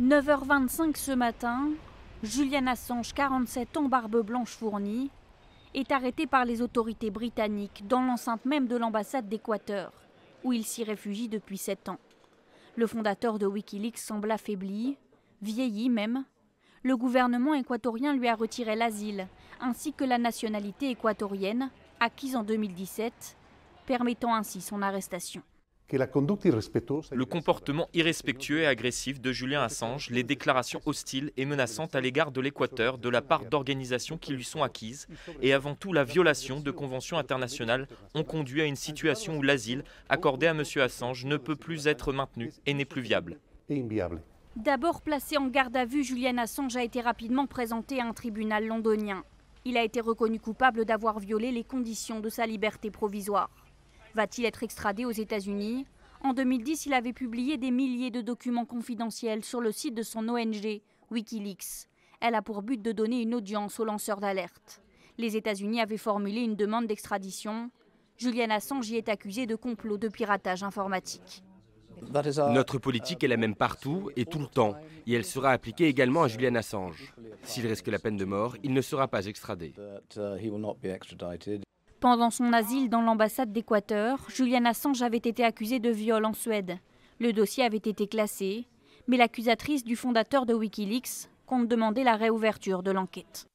9h25 ce matin, Julian Assange, 47 ans, barbe blanche fournie, est arrêté par les autorités britanniques dans l'enceinte même de l'ambassade d'Équateur, où il s'y réfugie depuis 7 ans. Le fondateur de Wikileaks semble affaibli, vieilli même. Le gouvernement équatorien lui a retiré l'asile, ainsi que la nationalité équatorienne, acquise en 2017, permettant ainsi son arrestation. Le comportement irrespectueux et agressif de Julian Assange, les déclarations hostiles et menaçantes à l'égard de l'Équateur de la part d'organisations qui lui sont acquises et avant tout la violation de conventions internationales ont conduit à une situation où l'asile accordé à M. Assange ne peut plus être maintenu et n'est plus viable. D'abord placé en garde à vue, Julian Assange a été rapidement présenté à un tribunal londonien. Il a été reconnu coupable d'avoir violé les conditions de sa liberté provisoire. Va-t-il être extradé aux États-Unis? En 2010, il avait publié des milliers de documents confidentiels sur le site de son ONG, Wikileaks. Elle a pour but de donner une audience aux lanceurs d'alerte. Les États-Unis avaient formulé une demande d'extradition. Julian Assange y est accusé de complot de piratage informatique. Notre politique est la même partout et tout le temps, et elle sera appliquée également à Julian Assange. S'il risque la peine de mort, il ne sera pas extradé. Pendant son asile dans l'ambassade d'Équateur, Julian Assange avait été accusé de viol en Suède. Le dossier avait été classé, mais l'accusatrice du fondateur de Wikileaks compte demander la réouverture de l'enquête.